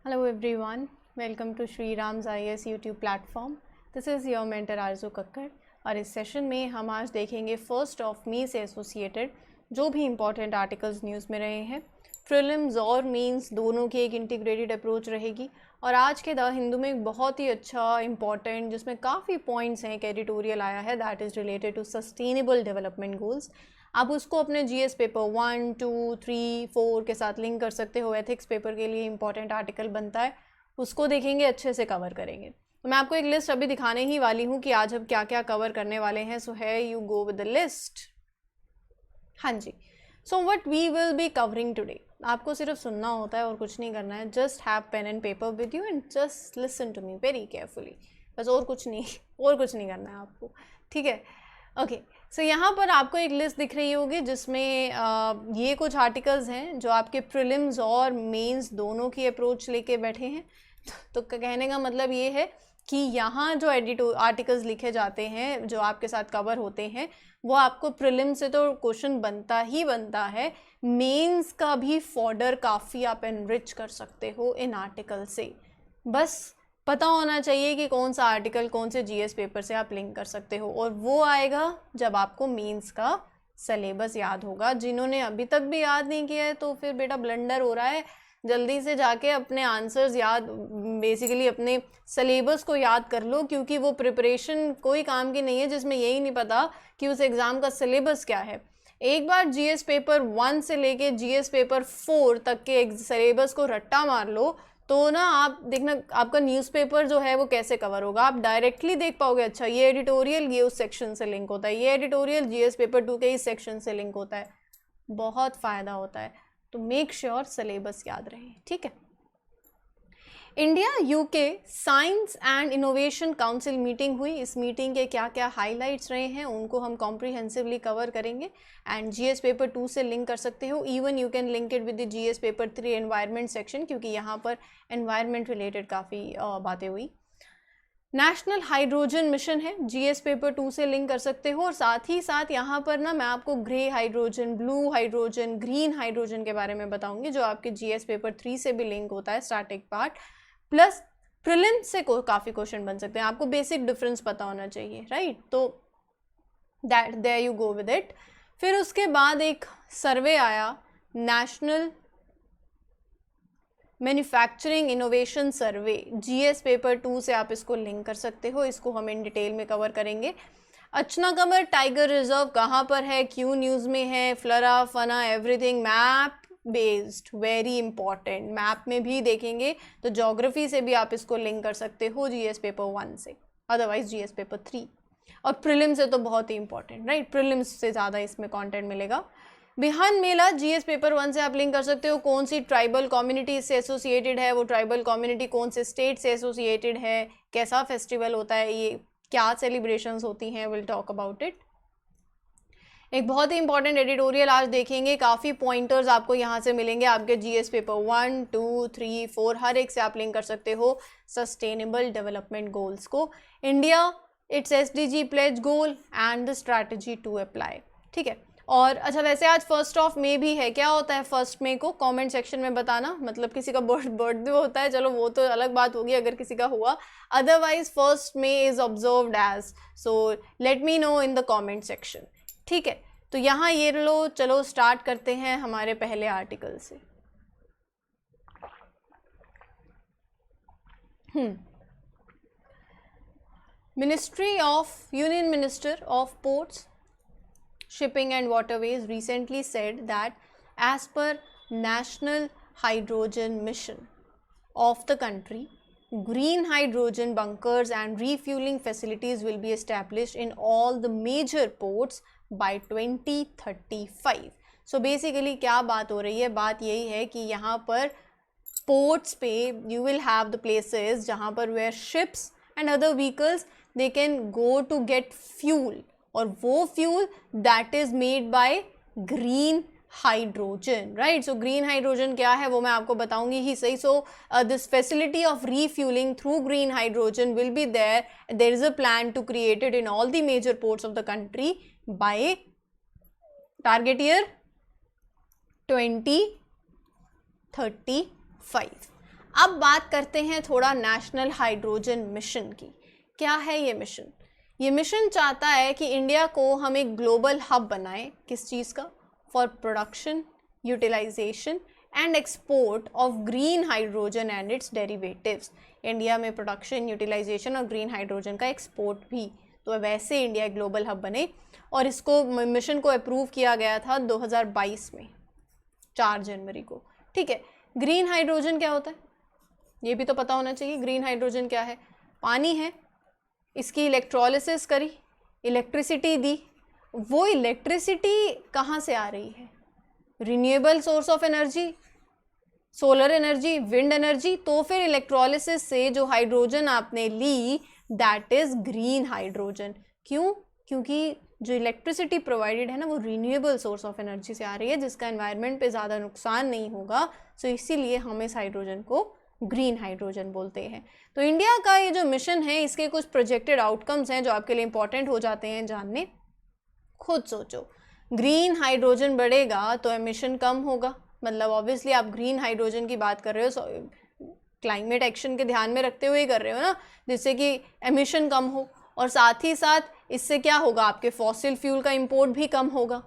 Hello everyone, welcome to Shri Ram's IAS YouTube platform. This is your mentor आरजू कक्कड़ और इस session में हम आज देखेंगे फर्स्ट ऑफ मे से एसोसिएटेड जो भी इम्पॉर्टेंट आर्टिकल्स न्यूज़ में रहे हैं. प्रीलिम्स और मेंस दोनों की एक इंटीग्रेटेड अप्रोच रहेगी और आज के द हिंदू में एक बहुत ही अच्छा इम्पॉर्टेंट जिसमें काफ़ी पॉइंट्स हैं एक एडिटोरियल आया है that is related to sustainable development goals. आप उसको अपने जीएस पेपर 1, 2, 3, 4 के साथ लिंक कर सकते हो. एथिक्स पेपर के लिए इंपॉर्टेंट आर्टिकल बनता है, उसको देखेंगे, अच्छे से कवर करेंगे. तो मैं आपको एक लिस्ट अभी दिखाने ही वाली हूँ कि आज हम क्या क्या कवर करने वाले हैं. So here you go with the list. हाँ जी. So what we will be covering today. आपको सिर्फ सुनना होता है और कुछ नहीं करना है. Just have pen and paper with you and just listen to me very carefully. बस और कुछ नहीं करना है आपको. ठीक है. ओके. सो यहाँ पर आपको एक लिस्ट दिख रही होगी जिसमें ये कुछ आर्टिकल्स हैं जो आपके प्रीलिम्स और मेंस दोनों की अप्रोच लेके बैठे हैं. तो कहने का मतलब ये है कि यहाँ जो आर्टिकल्स लिखे जाते हैं जो आपके साथ कवर होते हैं वो आपको प्रीलिम्स से तो क्वेश्चन बनता है. मेंस का भी फॉर्डर काफ़ी आप एनरिच कर सकते हो इन आर्टिकल से. बस पता होना चाहिए कि कौन सा आर्टिकल कौन से जीएस पेपर से आप लिंक कर सकते हो और वो आएगा जब आपको मेंस का सिलेबस याद होगा. जिन्होंने अभी तक भी याद नहीं किया है तो फिर बेटा ब्लंडर हो रहा है. जल्दी से जाके अपने आंसर्स बेसिकली अपने सिलेबस को याद कर लो क्योंकि वो प्रिपरेशन कोई काम की नहीं है जिसमें यही नहीं पता कि उस एग्ज़ाम का सिलेबस क्या है. एक बार जीएस पेपर 1 से लेके जीएस पेपर 4 तक के सिलेबस को रट्टा मार लो तो ना आप देखना आपका न्यूज़पेपर जो है वो कैसे कवर होगा. आप डायरेक्टली देख पाओगे अच्छा ये एडिटोरियल ये उस सेक्शन से लिंक होता है, ये एडिटोरियल जीएस पेपर 2 के इस सेक्शन से लिंक होता है. बहुत फ़ायदा होता है. तो मेक श्योर सिलेबस याद रहे. ठीक है. India UK science and innovation council meeting हुई. इस मीटिंग के क्या क्या हाइलाइट्स रहे हैं उनको हम कॉम्प्रिहेंसिवली कवर करेंगे. एंड जीएस पेपर 2 से लिंक कर सकते हो. Even you can link it with the GS paper 3 environment section क्योंकि यहाँ पर एनवायरनमेंट रिलेटेड काफ़ी बातें हुई. नेशनल हाइड्रोजन मिशन है, जीएस पेपर 2 से लिंक कर सकते हो. और साथ ही साथ यहाँ पर ना मैं आपको grey hydrogen, blue hydrogen, green hydrogen के बारे में बताऊंगी जो आपके जीएस पेपर 3 से भी लिंक होता है स्टार्टिंग पार्ट. प्लस प्रीलिम्स से काफ़ी क्वेश्चन बन सकते हैं. आपको बेसिक डिफरेंस पता होना चाहिए, राइट. तो that there you go with it. फिर उसके बाद एक सर्वे आया, national manufacturing innovation survey. GS paper 2 से आप इसको लिंक कर सकते हो. इसको हम इन डिटेल में कवर करेंगे. अचनाकमर टाइगर रिजर्व कहाँ पर है, क्यों न्यूज़ में है, flora fauna everything map based, very important. Map में भी देखेंगे तो ज्योग्राफी से भी आप इसको लिंक कर सकते हो जीएस पेपर 1 से, अदरवाइज जीएस पेपर 3. और प्रीलिम्स से तो बहुत ही इंपॉर्टेंट, राइट. प्रीलिम्स से ज़्यादा इसमें कंटेंट मिलेगा. बिहान मेला जीएस पेपर 1 से आप लिंक कर सकते हो. कौन सी ट्राइबल कम्युनिटी से एसोसिएटेड है, वो ट्राइबल कम्युनिटी कौन से स्टेट से एसोसिएटेड है, कैसा फेस्टिवल होता है, ये क्या सेलिब्रेशंस होती हैं, विल टॉक अबाउट इट. एक बहुत ही इंपॉर्टेंट एडिटोरियल आज देखेंगे. काफ़ी पॉइंटर्स आपको यहाँ से मिलेंगे. आपके जीएस पेपर 1, 2, 3, 4 हर एक से आप लिंक कर सकते हो सस्टेनेबल डेवलपमेंट गोल्स को. India its SDG pledge goal and the strategy to apply. ठीक है. और अच्छा वैसे आज फर्स्ट ऑफ मे भी है. क्या होता है फर्स्ट मे को कमेंट सेक्शन में बताना. मतलब किसी का बर्थडे होता है, चलो वो तो अलग बात होगी अगर किसी का हुआ. Otherwise first May is observed as. So let me know in the comment section. ठीक है. तो यहाँ ये लो, चलो स्टार्ट करते हैं हमारे पहले आर्टिकल से. Union Minister of Ports, Shipping and Waterways recently said that as per National Hydrogen Mission of the country, green hydrogen bunkers and refueling facilities will be established in all the major ports by 2035. So basically क्या बात हो रही है, बात यही है कि यहाँ पर ports पे you will have the places जहाँ पर where ships and other vehicles they can go to get fuel, और वो fuel that is made by green hydrogen, right. So green hydrogen क्या है वो मैं आपको बताऊंगी ही सही. So this facility of refuelling through green hydrogen will be there is a plan to create it in all the major ports of the country by target year 2035. अब बात करते हैं थोड़ा नेशनल हाइड्रोजन मिशन की। क्या है ये mission? ये मिशन चाहता है कि इंडिया को हम एक ग्लोबल हब बनाएं। किस चीज़ का? For production, utilisation and export of green hydrogen and its derivatives. India में प्रोडक्शन, यूटिलाइजेशन और ग्रीन हाइड्रोजन का एक्सपोर्ट भी। तो वैसे इंडिया एक ग्लोबल हब बने, और इसको मिशन को अप्रूव किया गया था 2022 में 4 जनवरी को। ठीक है, ग्रीन हाइड्रोजन क्या होता है ये भी तो पता होना चाहिए। ग्रीन हाइड्रोजन क्या है? पानी है, इसकी इलेक्ट्रोलिसिस करी, इलेक्ट्रिसिटी दी। वो इलेक्ट्रिसिटी कहाँ से आ रही है? Renewable source of energy, solar energy, wind energy. तो फिर इलेक्ट्रोलिसिस से जो हाइड्रोजन आपने ली दैट इज ग्रीन हाइड्रोजन। क्यों? क्योंकि जो इलेक्ट्रिसिटी प्रोवाइडेड है ना वो रिन्यूएबल सोर्स ऑफ एनर्जी से आ रही है, जिसका एनवायरनमेंट पे ज़्यादा नुकसान नहीं होगा। सो इसीलिए हम इस हाइड्रोजन को ग्रीन हाइड्रोजन बोलते हैं। तो इंडिया का ये जो मिशन है इसके कुछ प्रोजेक्टेड आउटकम्स हैं जो आपके लिए इंपॉर्टेंट हो जाते हैं जानने। खुद सोचो, ग्रीन हाइड्रोजन बढ़ेगा तो एमिशन कम होगा। मतलब ऑब्वियसली आप ग्रीन हाइड्रोजन की बात कर रहे हो, क्लाइमेट एक्शन के ध्यान में रखते हुए ही कर रहे हो ना, जिससे कि एमिशन कम हो। और साथ ही साथ इससे क्या होगा? आपके फॉसिल फ्यूल का इंपोर्ट भी कम होगा।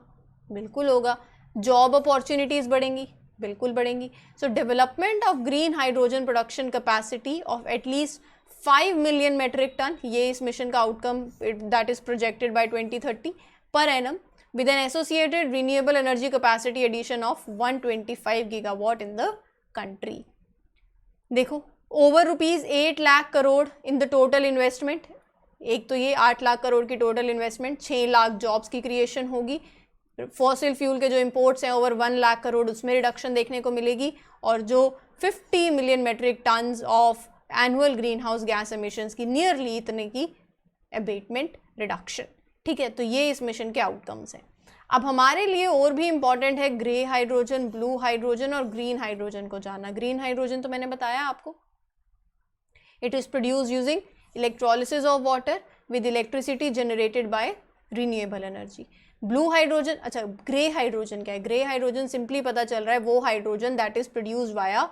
बिल्कुल होगा। जॉब अपॉर्चुनिटीज़ बढ़ेंगी, बिल्कुल बढ़ेंगी। So development of green hydrogen production capacity of at least 5 million metric ton, ये इस मिशन का outcome that is projected by 2030 per annum, with an associated renewable energy capacity addition of 125 gigawatt in the country. देखो, over ₹8 lakh crore in the total investment. एक तो ये 8 लाख करोड़ की total investment, 6 lakh jobs की creation होगी। फॉसिल फ्यूल के जो इंपोर्ट्स हैं ओवर 1 लाख करोड़, उसमें रिडक्शन देखने को मिलेगी। और जो 50 million metric tons of annual greenhouse gas emissions की नियरली इतने की अबेटमेंट रिडक्शन। ठीक है, तो ये इस मिशन के आउटकम्स हैं। अब हमारे लिए और भी इम्पॉर्टेंट है ग्रे हाइड्रोजन, ब्लू हाइड्रोजन और ग्रीन हाइड्रोजन को जानना। ग्रीन हाइड्रोजन तो मैंने बताया आपको, it is produce using electrolysis of water with electricity generated by renewable energy. Blue hydrogen, अच्छा ग्रे हाइड्रोजन क्या है? ग्रे हाइड्रोजन सिंपली पता चल रहा है वो hydrogen that is produce via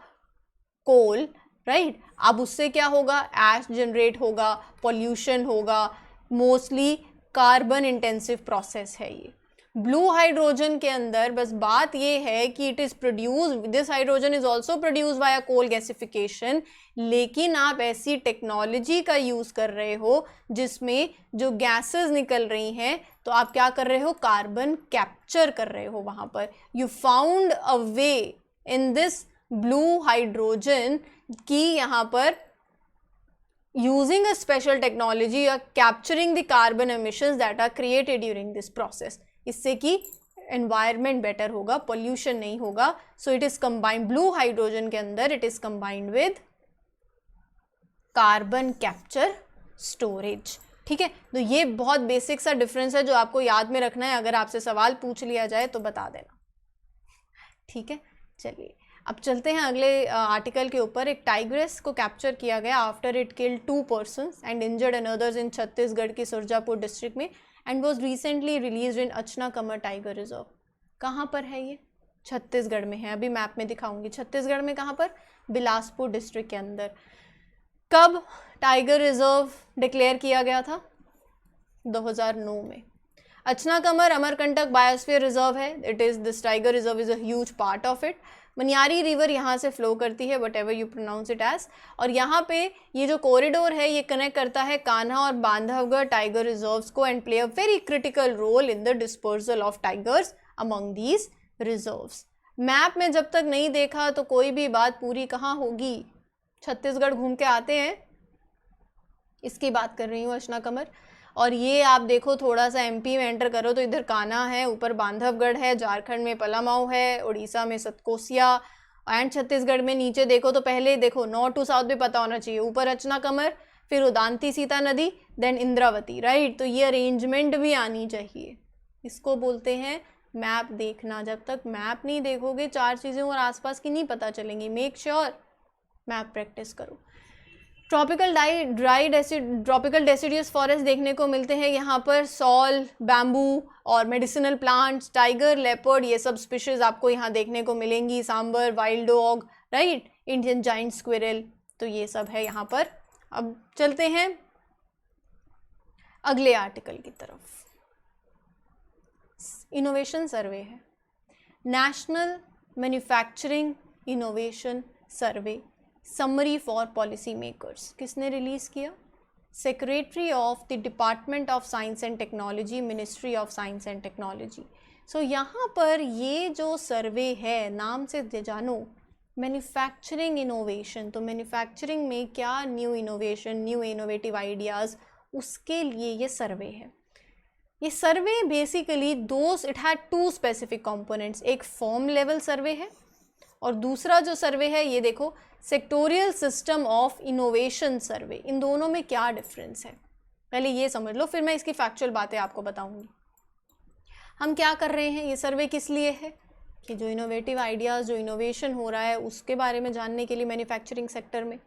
coal, right. अब उससे क्या होगा? ऐश जनरेट होगा, पॉल्यूशन होगा, मोस्टली कार्बन इंटेंसिव प्रोसेस है ये। ब्लू हाइड्रोजन के अंदर बस बात ये है कि it is produce, this hydrogen is also produce via coal gasification, लेकिन आप ऐसी टेक्नोलॉजी का यूज कर रहे हो जिसमें जो गैसेस निकल रही हैं तो आप क्या कर रहे हो? कार्बन कैप्चर कर रहे हो वहां पर। You found a way in this blue hydrogen की यहाँ पर using a special technology or capturing the carbon emissions that are created during this process, इससे कि environment better होगा, pollution नहीं होगा। so it is combined, blue hydrogen के अंदर it is combined with carbon capture storage। ठीक है, तो ये बहुत बेसिक सा डिफरेंस है जो आपको याद में रखना है, अगर आपसे सवाल पूछ लिया जाए तो बता देना। ठीक है, चलिए अब चलते हैं अगले आर्टिकल के ऊपर। एक टाइग्रेस को कैप्चर किया गया after it killed 2 persons and injured another in Chhattisgarh की सुरजापुर डिस्ट्रिक्ट में and was recently released in Achanakmar tiger reserve. कहाँ पर है ये? छत्तीसगढ़ में है। अभी मैप में दिखाऊंगी। छत्तीसगढ़ में कहाँ पर? बिलासपुर डिस्ट्रिक्ट के अंदर। कब टाइगर रिजर्व डिक्लेयर किया गया था? 2009 में। Achanakmar Amarkantak biosphere reserve है। It is this tiger reserve is a huge part of it. Maniyari river यहाँ से फ्लो करती है, whatever you pronounce it as. और यहाँ पे ये जो कॉरिडोर है ये कनेक्ट करता है कान्हा और बांधवगढ़ टाइगर रिजर्व्स को and play a very critical role in the dispersal of tigers among these reserves. Map में जब तक नहीं देखा तो कोई भी बात पूरी कहाँ होगी? छत्तीसगढ़ घूम के आते हैं, इसकी बात कर रही हूँ, अचना कमर। और ये आप देखो थोड़ा सा एमपी में एंटर करो तो इधर कान्हा है, ऊपर बांधवगढ़ है, झारखंड में पलामाऊ है, उड़ीसा में सतकोसिया एंड छत्तीसगढ़ में नीचे देखो तो पहले देखो नॉर्थ टू साउथ भी पता होना चाहिए। ऊपर अचना कमर, फिर उदांती सीता नदी, देन इंद्रावती, राइट। तो ये अरेंजमेंट भी आनी चाहिए। इसको बोलते हैं मैप देखना। जब तक मैप नहीं देखोगे 4 चीज़ें और आसपास की नहीं पता चलेंगी। मेक श्योर मैप प्रैक्टिस करो। ट्रॉपिकल डेसिडियस फॉरेस्ट देखने को मिलते हैं यहाँ पर। सॉल, बैम्बू और मेडिसिनल प्लांट्स, टाइगर, लेपर्ड, ये सब स्पीशीज आपको यहाँ देखने को मिलेंगी। Sambar, wild dog, right, Indian giant squirrel, तो ये सब है यहाँ पर। अब चलते हैं अगले आर्टिकल की तरफ। इनोवेशन सर्वे है, national manufacturing innovation survey summary for policy makers. किसने रिलीज किया? Secretary of the department of science and technology, ministry of science and technology. So यहाँ पर ये जो सर्वे है, नाम से जानो, मैन्युफैक्चरिंग इनोवेशन, तो मैन्युफैक्चरिंग में क्या new innovation, new innovative ideas, उसके लिए ये सर्वे है। ये survey basically it had two specific components, एक फॉर्म लेवल सर्वे है और दूसरा जो सर्वे है ये देखो sectoral system of innovation survey. इन दोनों में क्या डिफरेंस है पहले ये समझ लो, फिर मैं इसकी फैक्चुअल बातें आपको बताऊंगी। हम क्या कर रहे हैं, ये सर्वे किस लिए है कि जो इनोवेटिव आइडियाज़, जो इनोवेशन हो रहा है उसके बारे में जानने के लिए मैन्युफैक्चरिंग सेक्टर में।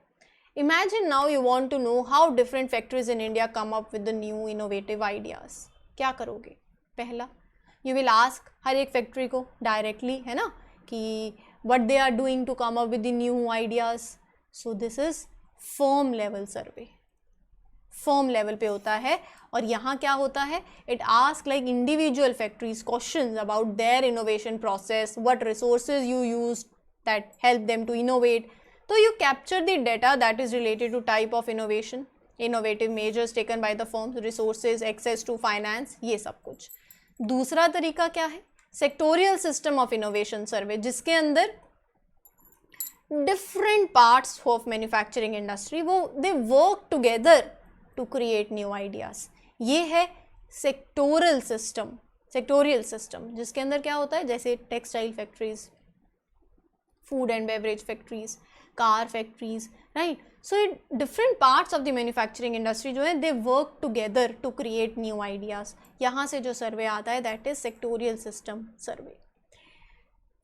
Imagine now you want to know how different factories in India come up with the new innovative ideas. क्या करोगे? पहला, यू विल आस्क हर एक फैक्ट्री को डायरेक्टली, है ना, कि what they are doing to come up with the new ideas. So this is firm level survey, firm level पे होता है। और यहाँ क्या होता है, it asks like individual factories questions about their innovation process, what resources you use that help them to innovate. So you capture the data that is related to type of innovation, innovative measures taken by the firms, resources, access to finance, ये सब कुछ। दूसरा तरीका क्या है, sectoral system of innovation survey, जिसके अंदर different parts of manufacturing industry वो they work together to create new ideas. ये है सेक्टोरियल सिस्टम, जिसके अंदर क्या होता है, जैसे textile factories, food and beverage factories, car factories, right. So different parts of the manufacturing industry जो है they work together to create new ideas. यहाँ से जो सर्वे आता है that is sectoral system survey.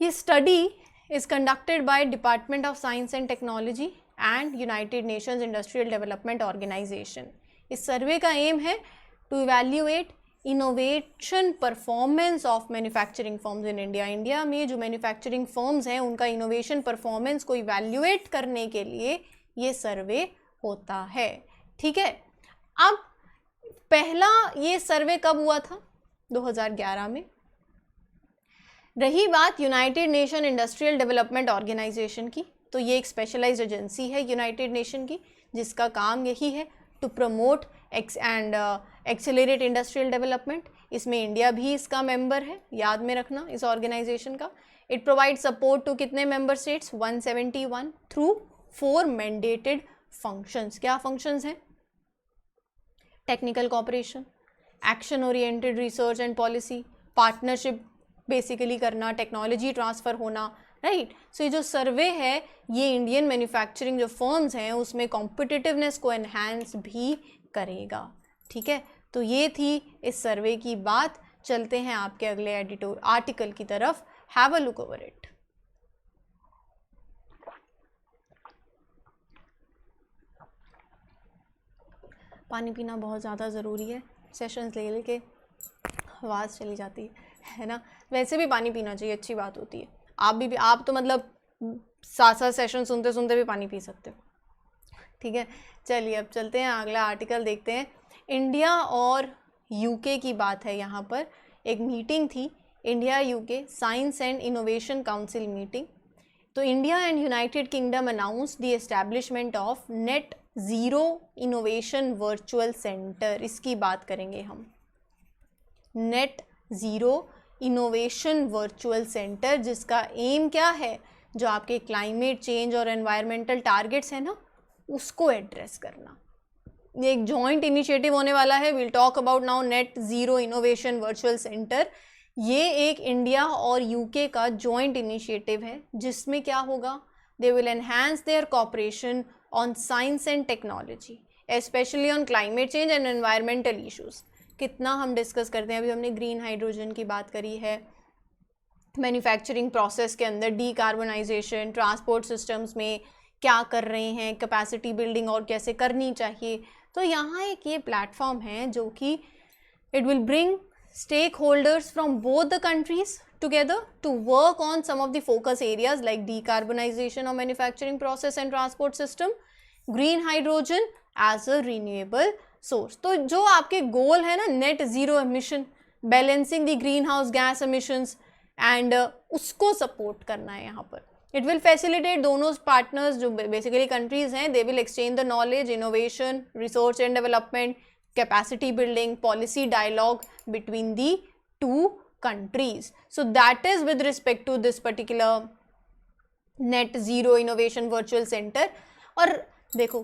ये study is conducted by department of science and technology and United Nations industrial development organisation. इस survey का एम है to evaluate innovation performance of manufacturing firms in India. India में जो manufacturing firms हैं उनका innovation performance को evaluate करने के लिए ये सर्वे होता है, ठीक है। अब पहला ये सर्वे कब हुआ था? 2011 में। रही बात United Nation industrial development organisation की, तो ये एक स्पेशलाइज्ड एजेंसी है यूनाइटेड नेशन की, जिसका काम यही है to promote and accelerate industrial development. इसमें इंडिया भी इसका मेंबर है, याद में रखना इस ऑर्गेनाइजेशन का। इट प्रोवाइड सपोर्ट टू कितने member states? 171 through 4 mandated functions. क्या फंक्शंस हैं? Technical cooperation, action oriented research and policy, partnership basically करना, टेक्नोलॉजी ट्रांसफ़र होना, राइट। सो ये जो सर्वे है ये इंडियन मैन्युफैक्चरिंग जो फर्म्स हैं उसमें कॉम्पिटिटिवनेस को एनहांस भी करेगा, ठीक है। तो ये थी इस सर्वे की बात। चलते हैं आपके अगले आर्टिकल की तरफ। Have a look over it. पानी पीना बहुत ज़्यादा ज़रूरी है, सेशंस ले लेके आवाज़ चली जाती है ना। वैसे भी पानी पीना चाहिए, अच्छी बात होती है। आप तो मतलब 7 सेशन सुनते सुनते भी पानी पी सकते हो, ठीक है। चलिए अब चलते हैं, अगला आर्टिकल देखते हैं। इंडिया और यूके की बात है यहाँ पर। एक मीटिंग थी, India UK science and innovation council meeting. तो India and United Kingdom announce the establishment of net zero innovation virtual centre. इसकी बात करेंगे हम। Net zero innovation virtual centre, जिसका एम क्या है, जो आपके क्लाइमेट चेंज और एनवायरमेंटल टारगेट्स हैं ना, उसको एड्रेस करना। ये एक जॉइंट इनिशिएटिव होने वाला है। Will talk about now net zero innovation virtual centre. ये एक इंडिया और यूके का जॉइंट इनिशिएटिव है, जिसमें क्या होगा, they will enhance there cooperation on science and technology, specially on climate change and environmental issues. कितना हम डिस्कस करते हैं, अभी हमने ग्रीन हाइड्रोजन की बात करी है, मैन्युफैक्चरिंग प्रोसेस के अंदर डीकार्बोनाइजेशन, ट्रांसपोर्ट सिस्टम्स में क्या कर रहे हैं, कैपेसिटी बिल्डिंग और कैसे करनी चाहिए। तो यहाँ एक ये प्लेटफॉर्म है जो कि it will bring stakeholders from both the countries together to work on some of the focus areas like decarbonization of manufacturing process and transport system, green hydrogen as a renewable source. तो जो आपके goal है ना net zero emission, balancing the greenhouse gas emissions and उसको support करना है यहाँ पर. इट विल फैसिलिटेट दोनों पार्टनर्स जो बेसिकली कंट्रीज हैं, they will exchange the knowledge, innovation, research and development, capacity building, policy dialogue between the two countries. So that is with respect to this particular net zero innovation virtual center. और देखो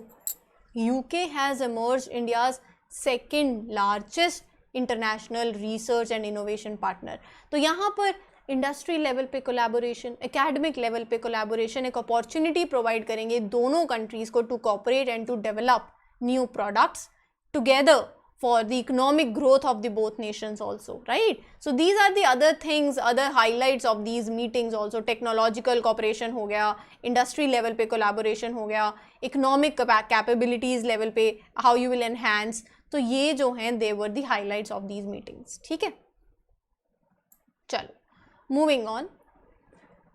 UK has emerged India's second largest international research and innovation partner. तो यहाँ पर industry level पे collaboration, academic level पे collaboration एक opportunity provide करेंगे दोनों कंट्रीज को to cooperate and to develop new products together for the economic growth of the both nations also, right? So these are the other things, other highlights of these meetings also. Technological cooperation हो गया, industry level पे collaboration हो गया, economic capabilities level पे how you will enhance. तो ये जो हैं they were the highlights of these meetings. ठीक है, चलो moving on.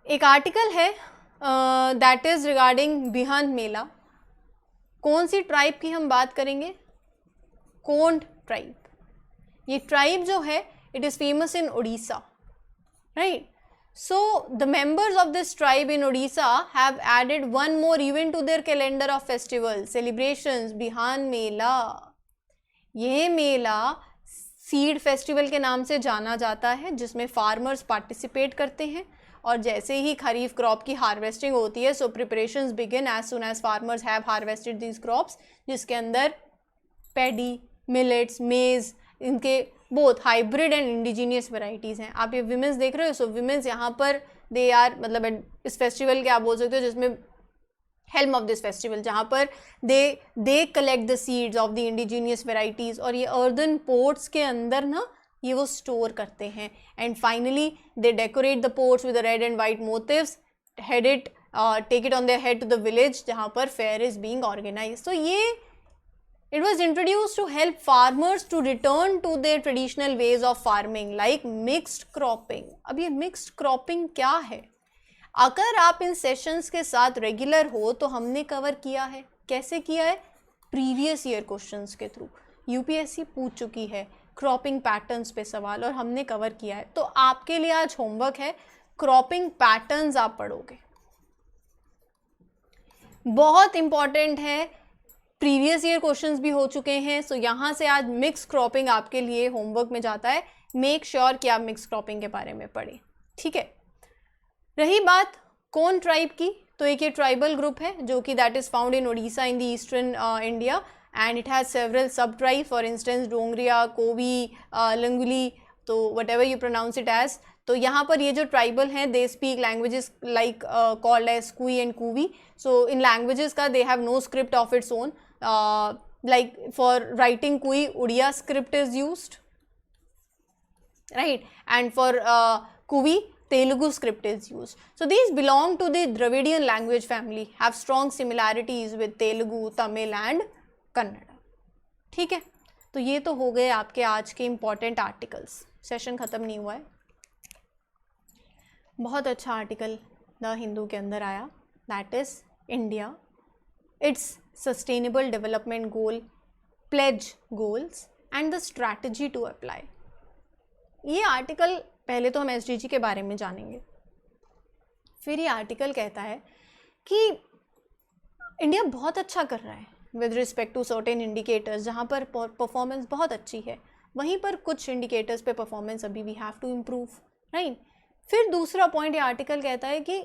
एक आर्टिकल है that is regarding बिहान मेला. कौन सी ट्राइब की हम बात करेंगे? कोंड ट्राइब. ये ट्राइब जो है it is famous in Orissa, right? So the members of this tribe in Orissa have added one more event to their calendar of festival celebrations, Bihan Mela. ये मेला सीड फेस्टिवल के नाम से जाना जाता है जिसमें फार्मर्स पार्टिसिपेट करते हैं और जैसे ही खरीफ क्रॉप की हार्वेस्टिंग होती है so preparations begin as soon as farmers have harvested these crops, जिसके अंदर पैडी, मिलेट्स, मेज, इनके both hybrid and indigenous varieties हैं. आप ये विमेंस देख रहे हो. सो विमेंस यहाँ पर दे आर मतलब इस फेस्टिवल के आप बोल सकते हो जिसमें हेल्म ऑफ दिस फेस्टिवल, जहाँ पर they collect the seeds of the indigenous varieties और ये अर्दन पोट्स के अंदर ना ये वो स्टोर करते हैं. And finally they decorate the pots with red and white motifs, head it take it on their head to the village जहाँ पर फेयर इज बीइंग ऑर्गेनाइज. तो ये it was introduced to help farmers to return to their traditional ways of farming like mixed cropping. अब ये mixed cropping क्या है? अगर आप इन सेशंस के साथ रेगुलर हो तो हमने कवर किया है. कैसे किया है? प्रीवियस ईयर क्वेश्चंस के थ्रू. यूपीएससी पूछ चुकी है क्रॉपिंग पैटर्न्स पे सवाल और हमने कवर किया है. तो आपके लिए आज होमवर्क है, क्रॉपिंग पैटर्न्स आप पढ़ोगे, बहुत इंपॉर्टेंट है. प्रीवियस ईयर क्वेश्चंस भी हो चुके हैं. सो यहाँ से आज मिक्स क्रॉपिंग आपके लिए होमवर्क में जाता है. मेक श्योर कि आप मिक्स क्रॉपिंग के बारे में पढ़ें, ठीक है? रही बात कौन ट्राइब की, तो एक ये ट्राइबल ग्रुप है जो कि that is found in Orissa in the eastern India and it has several sub tribe. For instance Dongria, Kovi, Languli, तो whatever you pronounce it as. तो यहाँ पर ये जो ट्राइबल हैं they speak languages like called as Kui and Kuvi. So in languages का they have no script of its own. Like for writing Kui, Odia script is used, right? And for Kuvi, Telugu script is used. So these belong to the Dravidian language family, have strong similarities with Telugu, Tamil and Kannada. ठीक है, तो ये तो हो गए आपके आज के इम्पॉर्टेंट आर्टिकल्स. सेशन ख़त्म नहीं हुआ है. बहुत अच्छा आर्टिकल द हिंदू के अंदर आया, that is India, it's sustainable development goal, pledge goals and the strategy to apply. ये आर्टिकल पहले तो हम SDG के बारे में जानेंगे. फिर ये आर्टिकल कहता है कि इंडिया बहुत अच्छा कर रहा है with respect to certain indicators, जहाँ पर परफॉर्मेंस बहुत अच्छी है, वहीं पर कुछ इंडिकेटर्स पे परफॉर्मेंस अभी we have to improve, right? फिर दूसरा पॉइंट ये आर्टिकल कहता है कि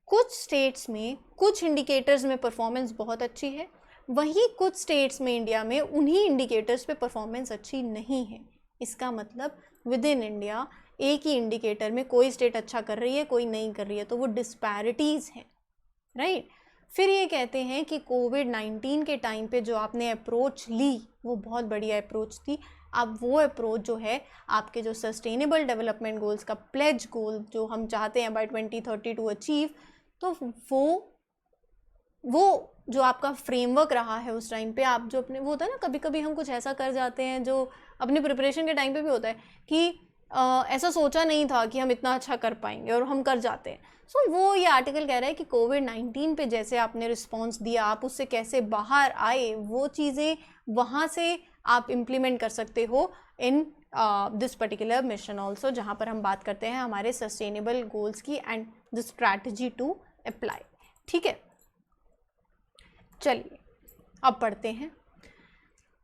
कुछ स्टेट्स में कुछ इंडिकेटर्स में परफॉर्मेंस बहुत अच्छी है, वहीं कुछ स्टेट्स में इंडिया में उन्हीं इंडिकेटर्स पे परफॉर्मेंस अच्छी नहीं है. इसका मतलब विद इन इंडिया एक ही इंडिकेटर में कोई स्टेट अच्छा कर रही है, कोई नहीं कर रही है, तो वो डिस्पैरिटीज़ हैं, राइट? फिर ये कहते हैं कि कोविड-19 के टाइम पे जो आपने अप्रोच ली वो बहुत बढ़िया अप्रोच थी. अब वो अप्रोच जो है आपके जो सस्टेनेबल डेवलपमेंट गोल्स का प्लेज गोल जो हम चाहते हैं बाय 2030 टू अचीव, तो वो जो आपका फ्रेमवर्क रहा है उस टाइम पे, आप जो अपने वो होता है ना, कभी कभी हम कुछ ऐसा कर जाते हैं जो अपनी प्रिपरेशन के टाइम पे भी होता है कि ऐसा सोचा नहीं था कि हम इतना अच्छा कर पाएंगे और हम कर जाते हैं। सो वो ये आर्टिकल कह रहा है कि कोविड-19 पे जैसे आपने रिस्पॉन्स दिया, आप उससे कैसे बाहर आए, वो चीज़ें वहाँ से आप इम्प्लीमेंट कर सकते हो in this particular mission also, जहाँ पर हम बात करते हैं हमारे सस्टेनेबल गोल्स की and the strategy to apply. ठीक है, चलिए अब पढ़ते हैं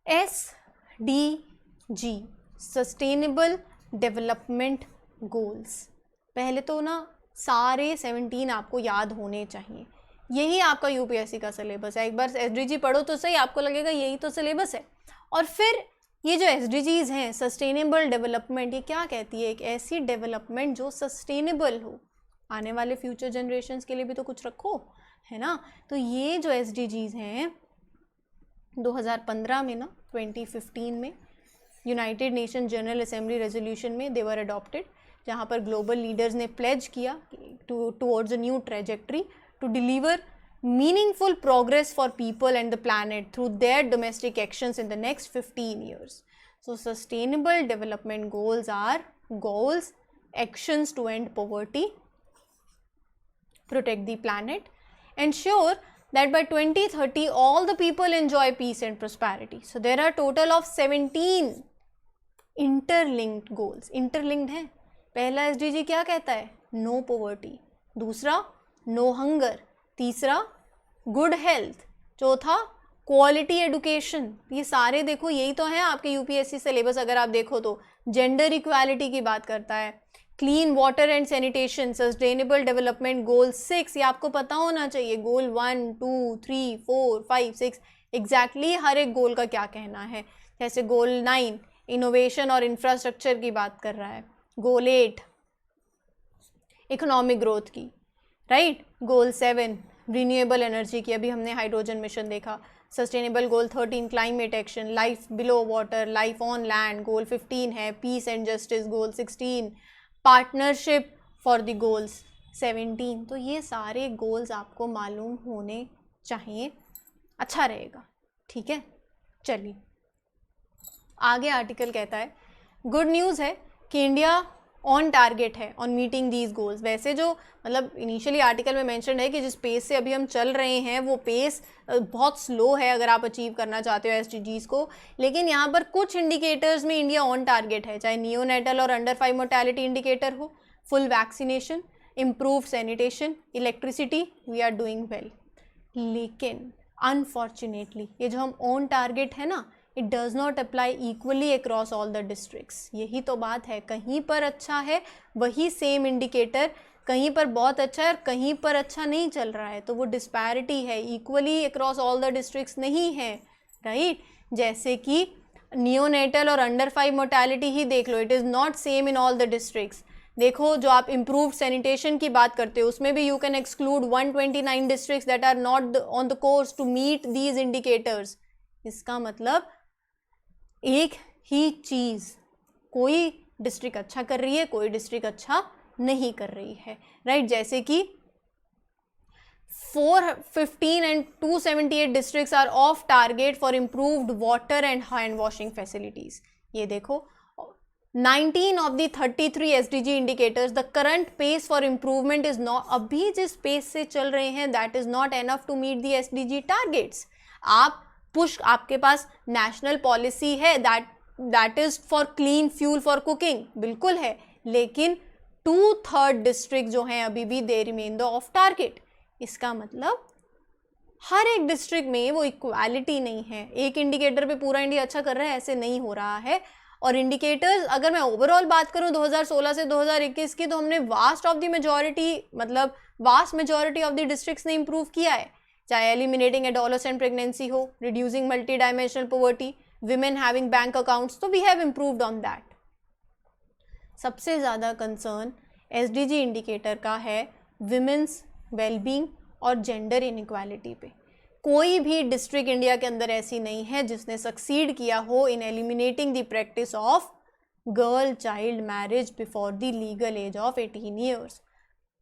SDG, सस्टेनेबल डेवलपमेंट गोल्स। पहले तो ना सारे 17 आपको याद होने चाहिए, यही आपका यूपीएससी का सिलेबस है। एक बार SDG पढ़ो तो सही, आपको लगेगा यही तो सिलेबस है। और फिर ये जो SDGs हैं, सस्टेनेबल डेवलपमेंट, ये क्या कहती है? एक ऐसी डेवलपमेंट जो सस्टेनेबल हो, आने वाले फ्यूचर जनरेशन्स के लिए भी तो कुछ रखो, है ना। तो ये जो SDGs हैं 2015 में ना 2015 में United Nation General Assembly resolution में दे वर अडॉप्टेड, जहाँ पर ग्लोबल लीडर्स ने प्लेज किया towards a new trajectory to deliver meaningful progress for people and the planet through their domestic actions in the next 15 years. So sustainable development goals are goals, actions to end poverty, protect the planet, ensure that by 2030 all the people enjoy peace and prosperity. So there are total of 17 interlinked goals. Interlinked है। पहला SDG क्या कहता है? No poverty। दूसरा no hunger। तीसरा good health. चौथा quality education. ये सारे देखो यही तो है आपके यूपीएससी सिलेबस। अगर आप देखो तो जेंडर इक्वालिटी की बात करता है, clean water and sanitation, sustainable development goal 6, ये आपको पता होना चाहिए। गोल 1, 2, 3, 4, 5, 6 एग्जैक्टली हर एक गोल का क्या कहना है। जैसे गोल 9 इनोवेशन और इंफ्रास्ट्रक्चर की बात कर रहा है, गोल 8 इकोनॉमिक ग्रोथ की, राइट। गोल 7 रिन्यूएबल एनर्जी की, अभी हमने हाइड्रोजन मिशन देखा। Sustainable goal 13 climate action, life below water, life on land. Goal 15 है peace and justice. Goal 16 partnership for the goals 17। तो ये सारे गोल्स आपको मालूम होने चाहिए, अच्छा रहेगा। ठीक है, चलिए आगे आर्टिकल कहता है गुड न्यूज़ है कि इंडिया ऑन टारगेट है ऑन मीटिंग दीज गोल्स। वैसे जो मतलब इनिशियली आर्टिकल में मेंशन है कि जिस पेस से अभी हम चल रहे हैं वो पेस बहुत स्लो है अगर आप अचीव करना चाहते हो SDGs को, लेकिन यहाँ पर कुछ इंडिकेटर्स में इंडिया ऑन टारगेट है, चाहे नियोनेटल और अंडर 5 मोर्टेलिटी इंडिकेटर हो, full vaccination, improve sanitation, electricity, we are doing well. लेकिन अनफॉर्चुनेटली ये जो हम ऑन टारगेट है ना, it does not apply equally across all the districts. यही तो बात है, कहीं पर अच्छा है वही सेम इंडिकेटर कहीं पर बहुत अच्छा है और कहीं पर अच्छा नहीं चल रहा है, तो वो डिस्पैरिटी है, equally across all the districts नहीं है, राइट। जैसे कि नियोनेटल और अंडर 5 मोर्टेलिटी ही देख लो, it is not same in all the districts. देखो जो आप इम्प्रूव्ड सैनिटेशन की बात करते हो उसमें भी you can exclude 129 districts that are not on the course to meet these indicators. इसका मतलब एक ही चीज़, कोई डिस्ट्रिक्ट अच्छा कर रही है, कोई डिस्ट्रिक्ट अच्छा नहीं कर रही है, राइट। जैसे कि 415 and 278 districts are off target for improved water and hand washing facilities. ये देखो 19 of the 33 SDG indicators the current pace for improvement is not, अभी जिस पेस से चल रहे हैं that is not enough to meet the SDG targets. आप push, आपके पास नेशनल पॉलिसी है that is for clean fuel for cooking, बिल्कुल है, लेकिन 2/3 डिस्ट्रिक्ट जो हैं अभी भी they remain the of target. इसका मतलब हर एक डिस्ट्रिक्ट में वो इक्वालिटी नहीं है, एक इंडिकेटर पे पूरा इंडिया अच्छा कर रहा है ऐसे नहीं हो रहा है। और इंडिकेटर्स अगर मैं ओवरऑल बात करूं 2016 से 2021 की, तो हमने vast majority of the districts ने इंप्रूव किया है, चाहे एलिमिनेटिंग एडोलेसेंट प्रेगनेंसी हो, reducing multidimensional poverty, women having bank accounts, तो we have improved on that. सबसे ज़्यादा कंसर्न SDG इंडिकेटर का है विमेंस वेलबींग और जेंडर इनइक्वालिटी पे। कोई भी डिस्ट्रिक्ट इंडिया के अंदर ऐसी नहीं है जिसने सक्सीड किया हो in eliminating the practice of girl child marriage before the legal age of 18 years.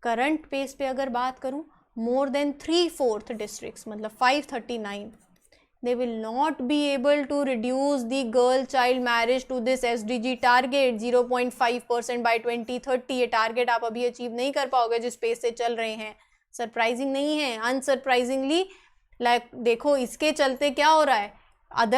Current pace पे अगर बात करूं, मोर देन 3/4 डिस्ट्रिक्ट्स मतलब 539 they will not be able to reduce the girl child marriage to this SDG target 0.5% by 2030. ये target आप अभी achieve नहीं कर पाओगे जिस पेस से चल रहे हैं. सरप्राइजिंग नहीं है, अनसरप्राइजिंगली देखो इसके चलते क्या हो रहा है.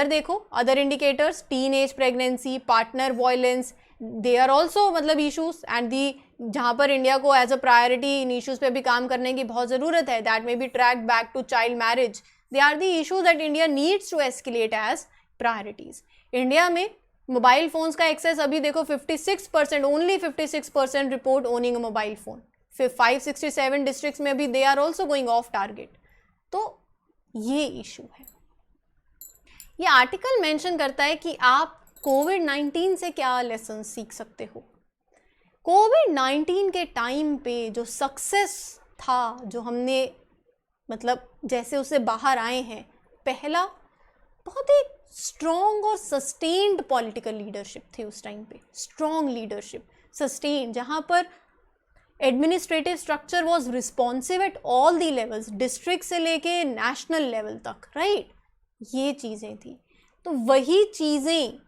देखो other indicators, teenage pregnancy, partner violence, they are also मतलब इशूज. एंड दी जहाँ पर इंडिया को as a priority in issues पे भी काम करने की बहुत ज़रूरत है, that may be track back to child marriage. They are the issues that India needs to escalate as priorities. India में मोबाइल फोन्स का एक्सेस अभी देखो 56%, only 56% report owning a mobile phone. फिर 567 डिस्ट्रिक्ट्स में अभी they are also going off target. तो ये issue है. ये आर्टिकल मेंशन करता है कि आप कोविड-19 से क्या लेसन सीख सकते हो. कोविड-19 के टाइम पे जो सक्सेस था, जो हमने मतलब जैसे उससे बाहर आए हैं, पहला बहुत ही स्ट्रॉन्ग और सस्टेन्ड पॉलिटिकल लीडरशिप थी उस टाइम पे. स्ट्रॉन्ग लीडरशिप, सस्टेन्ड, जहाँ पर administrative structure was responsive at all the levels, district से लेके नेशनल लेवल तक, राइट. ये चीज़ें थी. तो वही चीज़ें,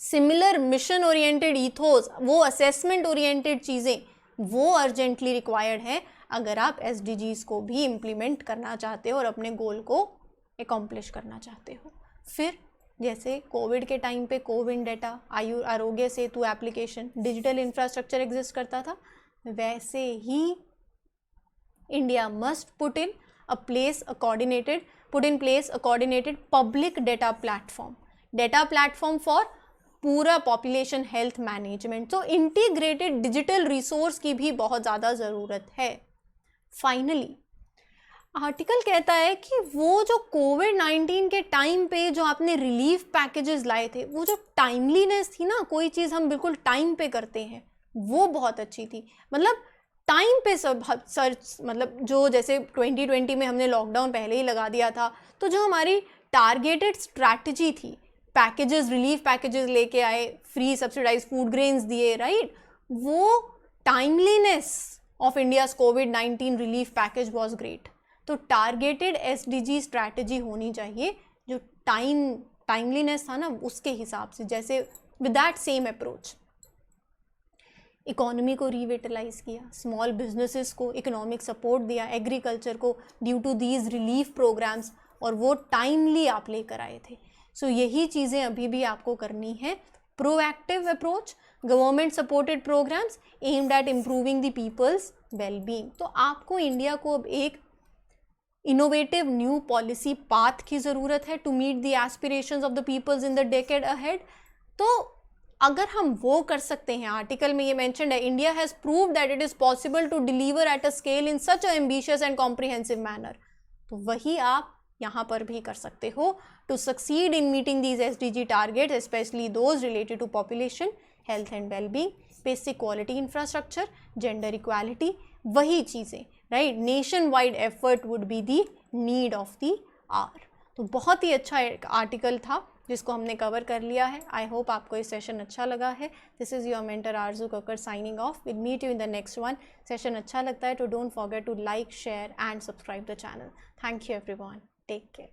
सिमिलर मिशन ओरिएंटेड ईथोस, वो असेसमेंट ओरिएंटेड चीज़ें, वो अर्जेंटली रिक्वायर्ड है अगर आप SDGs को भी इम्प्लीमेंट करना चाहते हो और अपने गोल को एकम्प्लिश करना चाहते हो. फिर जैसे कोविड के टाइम पे CoWIN data, Aarogya Setu application, digital infrastructure exist करता था, वैसे ही India must put in place a coordinated public data platform for पूरा पॉपुलेशन हेल्थ मैनेजमेंट. तो इंटीग्रेटेड डिजिटल रिसोर्स की भी बहुत ज़्यादा ज़रूरत है. फाइनली आर्टिकल कहता है कि वो जो कोविड-19 के टाइम पे जो आपने रिलीफ पैकेजेस लाए थे, वो जो टाइमलीनेस थी ना, कोई चीज़ हम बिल्कुल टाइम पे करते हैं, वो बहुत अच्छी थी. मतलब टाइम पे सब सर्च, मतलब जो जैसे 2020 में हमने लॉकडाउन पहले ही लगा दिया था, तो जो हमारी टारगेटेड स्ट्रैटेजी थी, पैकेजेस, रिलीफ पैकेजेस लेके आए, फ्री सब्सिडाइज फूड ग्रेन्स दिए, राइट. वो timeliness of India's covid relief package was great. तो टारगेटेड SDG स्ट्रैटेजी होनी चाहिए जो टाइमलीनेस था ना उसके हिसाब से, जैसे with that same approach economy को रिविटलाइज किया, स्मॉल बिजनेसेस को इकोनॉमिक सपोर्ट दिया, एग्रीकल्चर को due to these relief programmes, और वो टाइमली आप लेकर आए थे. सो यही चीज़ें अभी भी आपको करनी है. Proactive approach, government supported programmes aimed at improving the people's wellbeing. तो आपको इंडिया को अब एक इनोवेटिव न्यू पॉलिसी पाथ की ज़रूरत है to meet the aspirations of the peoples in the decade ahead. तो अगर हम वो कर सकते हैं, आर्टिकल में ये मेंशन्ड है, India has proved that it is possible to deliver at a scale in such a ambitious and comprehensive manner. तो वही आप यहाँ पर भी कर सकते हो to succeed in meeting these SDG targets, specially those related to population health and wellbeing, basic quality infrastructure, gender equality, वही चीज़ें, right. Nation wide effort would be the need of the hour. तो बहुत ही अच्छा article था जिसको हमने cover कर लिया है. आई होप आपको ये सेशन अच्छा लगा है. This is your mentor Aarzoo Kakkar signing off. Will meet you in the next one. Session अच्छा लगता है तो don't forget to like, share and subscribe the channel. Thank you everyone. Take care.